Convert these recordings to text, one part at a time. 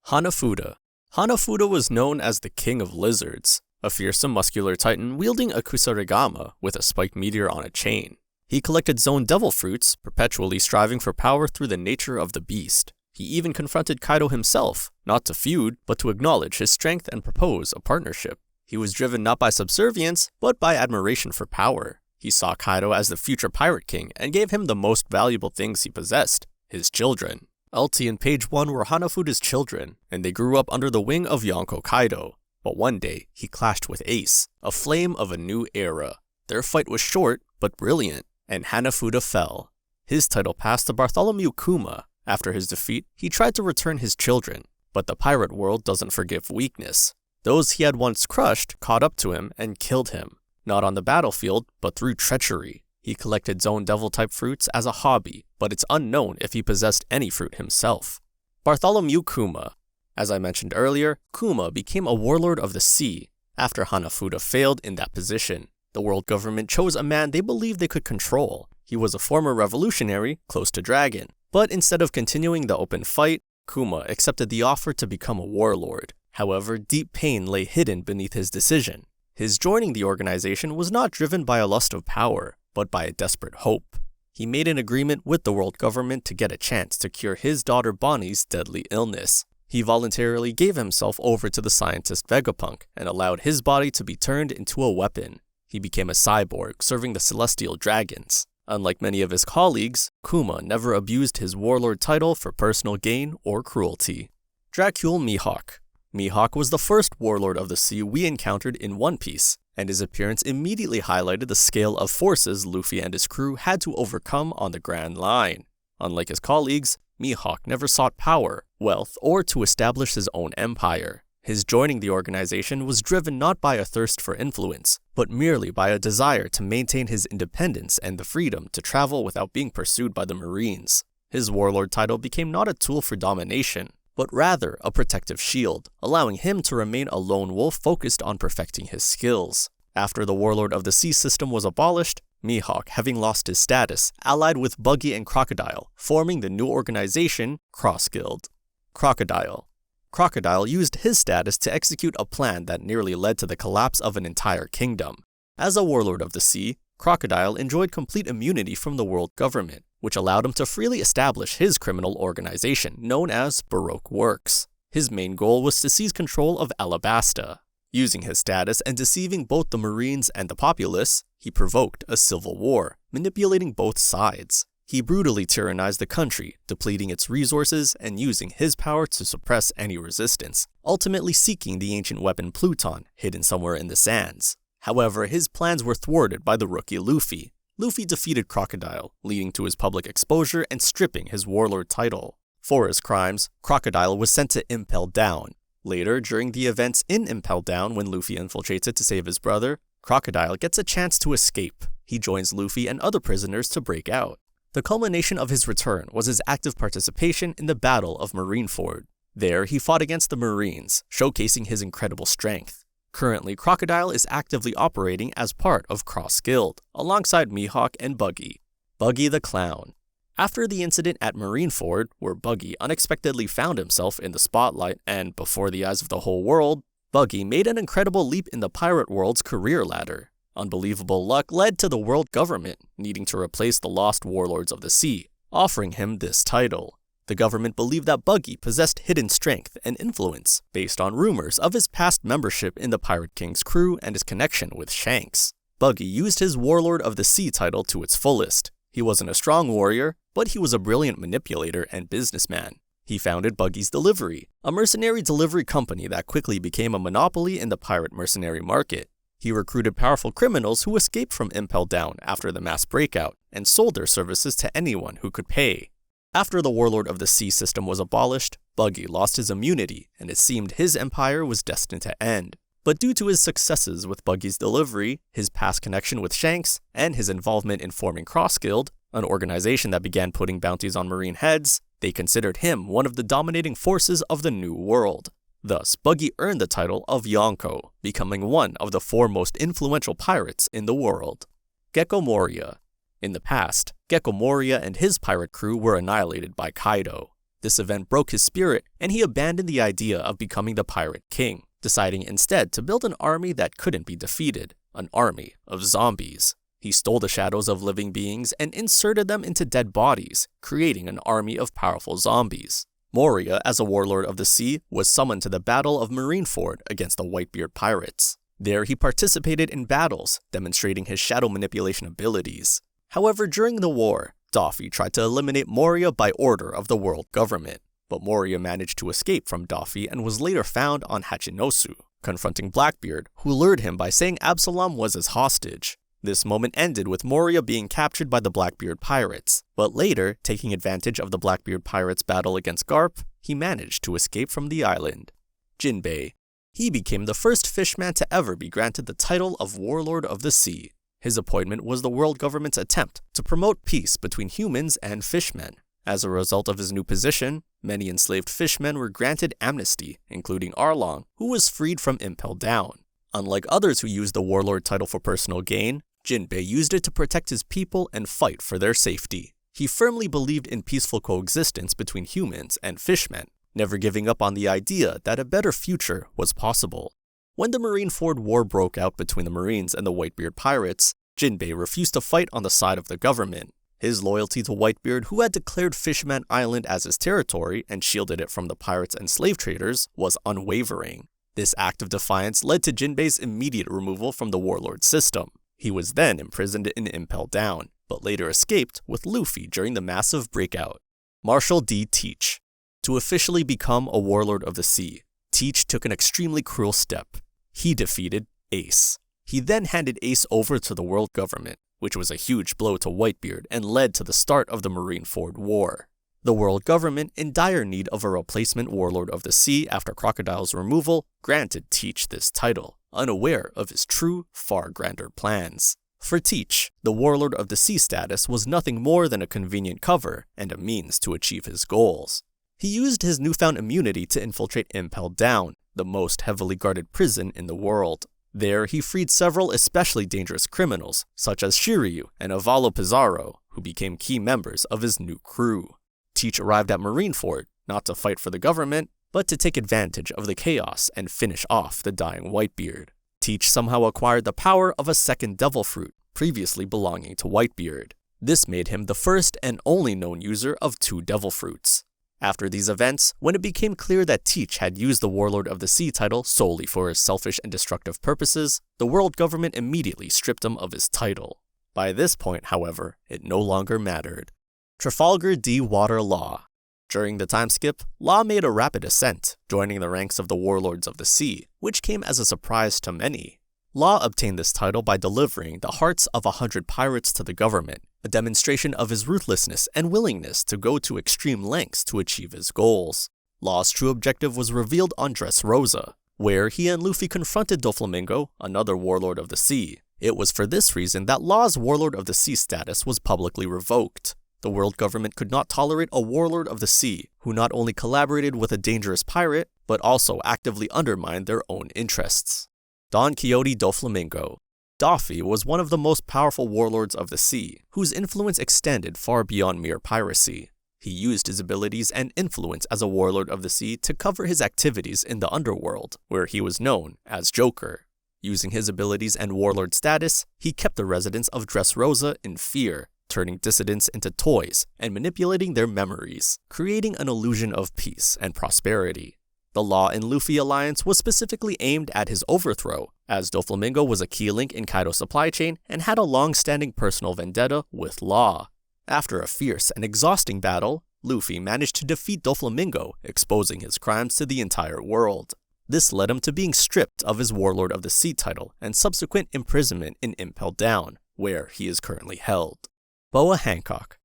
Hanafuda. Hanafuda was known as the King of Lizards, a fearsome muscular titan wielding a kusarigama with a spiked meteor on a chain. He collected zone devil fruits, perpetually striving for power through the nature of the beast. He even confronted Kaido himself, not to feud, but to acknowledge his strength and propose a partnership. He was driven not by subservience, but by admiration for power. He saw Kaido as the future pirate king and gave him the most valuable things he possessed, his children. LT and Page 1 were Hanafuda's children, and they grew up under the wing of Yonko Kaido. But one day, he clashed with Ace, a flame of a new era. Their fight was short, but brilliant, and Hanafuda fell. His title passed to Bartholomew Kuma. After his defeat, he tried to return his children, but the pirate world doesn't forgive weakness. Those he had once crushed caught up to him and killed him, not on the battlefield, but through treachery. He collected Zone Devil-type fruits as a hobby, but it's unknown if he possessed any fruit himself. Bartholomew Kuma. As I mentioned earlier, Kuma became a warlord of the sea after Hanafuda failed in that position. The world government chose a man they believed they could control. He was a former revolutionary, close to Dragon. But instead of continuing the open fight, Kuma accepted the offer to become a warlord. However, deep pain lay hidden beneath his decision. His joining the organization was not driven by a lust of power, but by a desperate hope. He made an agreement with the world government to get a chance to cure his daughter Bonnie's deadly illness. He voluntarily gave himself over to the scientist Vegapunk and allowed his body to be turned into a weapon. He became a cyborg, serving the celestial dragons. Unlike many of his colleagues, Kuma never abused his warlord title for personal gain or cruelty. Dracule Mihawk. Mihawk was the first warlord of the sea we encountered in One Piece, and his appearance immediately highlighted the scale of forces Luffy and his crew had to overcome on the Grand Line. Unlike his colleagues, Mihawk never sought power, wealth, or to establish his own empire. His joining the organization was driven not by a thirst for influence, but merely by a desire to maintain his independence and the freedom to travel without being pursued by the Marines. His warlord title became not a tool for domination, but rather a protective shield, allowing him to remain a lone wolf focused on perfecting his skills. After the Warlord of the Sea system was abolished, Mihawk, having lost his status, allied with Buggy and Crocodile, forming the new organization, Cross Guild. Crocodile. Crocodile used his status to execute a plan that nearly led to the collapse of an entire kingdom. As a warlord of the sea, Crocodile enjoyed complete immunity from the world government, which allowed him to freely establish his criminal organization known as Baroque Works. His main goal was to seize control of Alabasta. Using his status and deceiving both the Marines and the populace, he provoked a civil war, manipulating both sides. He brutally tyrannized the country, depleting its resources and using his power to suppress any resistance, ultimately seeking the ancient weapon Pluton, hidden somewhere in the sands. However, his plans were thwarted by the rookie Luffy. Luffy defeated Crocodile, leading to his public exposure and stripping his warlord title. For his crimes, Crocodile was sent to Impel Down. Later, during the events in Impel Down when Luffy infiltrates it to save his brother, Crocodile gets a chance to escape. He joins Luffy and other prisoners to break out. The culmination of his return was his active participation in the Battle of Marineford. There, he fought against the Marines, showcasing his incredible strength. Currently, Crocodile is actively operating as part of Cross Guild, alongside Mihawk and Buggy. Buggy the Clown. After the incident at Marineford, where Buggy unexpectedly found himself in the spotlight and before the eyes of the whole world, Buggy made an incredible leap in the pirate world's career ladder. Unbelievable luck led to the world government needing to replace the lost warlords of the sea, offering him this title. The government believed that Buggy possessed hidden strength and influence based on rumors of his past membership in the Pirate King's crew and his connection with Shanks. Buggy used his Warlord of the Sea title to its fullest. He wasn't a strong warrior, but he was a brilliant manipulator and businessman. He founded Buggy's Delivery, a mercenary delivery company that quickly became a monopoly in the pirate mercenary market. He recruited powerful criminals who escaped from Impel Down after the mass breakout and sold their services to anyone who could pay. After the Warlord of the Sea system was abolished, Buggy lost his immunity and it seemed his empire was destined to end. But due to his successes with Buggy's Delivery, his past connection with Shanks, and his involvement in forming Cross Guild, an organization that began putting bounties on marine heads, they considered him one of the dominating forces of the New World. Thus, Buggy earned the title of Yonko, becoming one of the 4 most influential pirates in the world. Geckomoria. In the past, Geckomoria and his pirate crew were annihilated by Kaido. This event broke his spirit, and he abandoned the idea of becoming the pirate king, deciding instead to build an army that couldn't be defeated, an army of zombies. He stole the shadows of living beings and inserted them into dead bodies, creating an army of powerful zombies. Moria, as a warlord of the sea, was summoned to the Battle of Marineford against the Whitebeard pirates. There he participated in battles, demonstrating his shadow manipulation abilities. However, during the war, Daffy tried to eliminate Moria by order of the world government, but Moria managed to escape from Daffy and was later found on Hachinosu, confronting Blackbeard, who lured him by saying Absalom was his hostage. This moment ended with Moria being captured by the Blackbeard pirates, but later, taking advantage of the Blackbeard pirates' battle against Garp, he managed to escape from the island. Jinbe. He became the first fishman to ever be granted the title of Warlord of the Sea. His appointment was the world government's attempt to promote peace between humans and fishmen. As a result of his new position, many enslaved fishmen were granted amnesty, including Arlong, who was freed from Impel down. Unlike others who used the Warlord title for personal gain, Jinbe used it to protect his people and fight for their safety. He firmly believed in peaceful coexistence between humans and fishmen, never giving up on the idea that a better future was possible. When the Marineford War broke out between the Marines and the Whitebeard pirates, Jinbe refused to fight on the side of the government. His loyalty to Whitebeard, who had declared Fishman Island as his territory and shielded it from the pirates and slave traders, was unwavering. This act of defiance led to Jinbe's immediate removal from the Warlord system. He was then imprisoned in Impel Down, but later escaped with Luffy during the massive breakout. Marshal D. Teach. To officially become a Warlord of the Sea, Teach took an extremely cruel step. He defeated Ace. He then handed Ace over to the world government, which was a huge blow to Whitebeard and led to the start of the Marineford War. The world government, in dire need of a replacement Warlord of the Sea after Crocodile's removal, granted Teach this title, unaware of his true, far grander plans. For Teach, the Warlord of the Sea status was nothing more than a convenient cover and a means to achieve his goals. He used his newfound immunity to infiltrate Impel Down, the most heavily guarded prison in the world. There, he freed several especially dangerous criminals, such as Shiryu and Avalo Pizarro, who became key members of his new crew. Teach arrived at Marineford, not to fight for the government, but to take advantage of the chaos and finish off the dying Whitebeard. Teach somehow acquired the power of a second devil fruit, previously belonging to Whitebeard. This made him the first and only known user of 2 devil fruits. After these events, when it became clear that Teach had used the Warlord of the Sea title solely for his selfish and destructive purposes, the world government immediately stripped him of his title. By this point, however, it no longer mattered. Trafalgar D. Water Law. During the time skip, Law made a rapid ascent, joining the ranks of the Warlords of the Sea, which came as a surprise to many. Law obtained this title by delivering the hearts of 100 pirates to the government, a demonstration of his ruthlessness and willingness to go to extreme lengths to achieve his goals. Law's true objective was revealed on Dressrosa, where he and Luffy confronted Doflamingo, another Warlord of the Sea. It was for this reason that Law's Warlord of the Sea status was publicly revoked. The world government could not tolerate a Warlord of the Sea who not only collaborated with a dangerous pirate, but also actively undermined their own interests. Don Quixote Doflamingo. Daffy was one of the most powerful warlords of the sea, whose influence extended far beyond mere piracy. He used his abilities and influence as a warlord of the sea to cover his activities in the underworld, where he was known as Joker. Using his abilities and warlord status, he kept the residents of Dressrosa in fear, turning dissidents into toys and manipulating their memories, creating an illusion of peace and prosperity. The Law and Luffy alliance was specifically aimed at his overthrow, as Doflamingo was a key link in Kaido's supply chain and had a long-standing personal vendetta with Law. After a fierce and exhausting battle, Luffy managed to defeat Doflamingo, exposing his crimes to the entire world. This led him to being stripped of his Warlord of the Sea title and subsequent imprisonment in Impel Down, where he is currently held. Boa Hancock.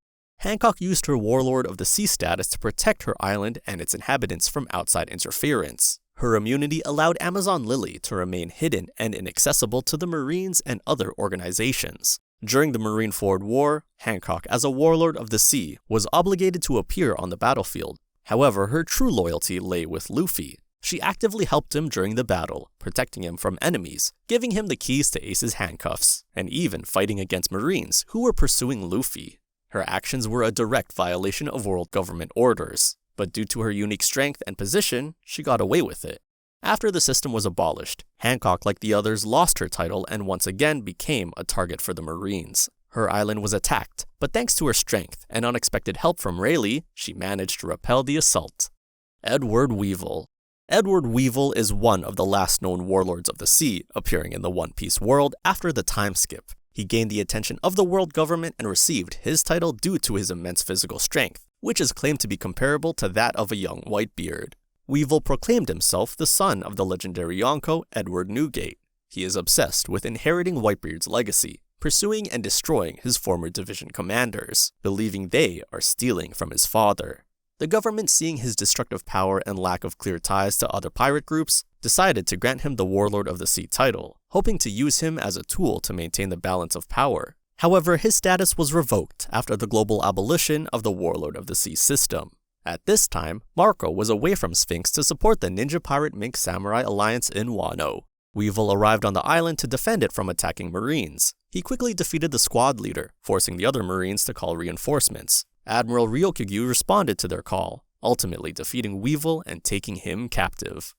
Hancock used her Warlord of the Sea status to protect her island and its inhabitants from outside interference. Her immunity allowed Amazon Lily to remain hidden and inaccessible to the Marines and other organizations. During the Marineford War, Hancock, as a Warlord of the Sea, was obligated to appear on the battlefield. However, her true loyalty lay with Luffy. She actively helped him during the battle, protecting him from enemies, giving him the keys to Ace's handcuffs, and even fighting against Marines who were pursuing Luffy. Her actions were a direct violation of world government orders. but due to her unique strength and position, she got away with it. After the system was abolished, Hancock, like the others, lost her title and once again became a target for the Marines. Her island was attacked, but thanks to her strength and unexpected help from Rayleigh, she managed to repel the assault. Edward Weevil. Edward Weevil is one of the last known warlords of the sea, appearing in the One Piece world after the time skip. He gained the attention of the world government and received his title due to his immense physical strength, which is claimed to be comparable to that of a young Whitebeard. Weevil proclaimed himself the son of the legendary Yonko, Edward Newgate. He is obsessed with inheriting Whitebeard's legacy, pursuing and destroying his former division commanders, believing they are stealing from his father. The government, seeing his destructive power and lack of clear ties to other pirate groups, decided to grant him the Warlord of the Sea title, hoping to use him as a tool to maintain the balance of power. However, his status was revoked after the global abolition of the Warlord of the Sea system. At this time, Marco was away from Sphinx to support the Ninja Pirate Mink Samurai Alliance in Wano. Weevil arrived on the island to defend it from attacking Marines. He quickly defeated the squad leader, forcing the other Marines to call reinforcements. Admiral Ryokugyu responded to their call, ultimately defeating Weevil and taking him captive.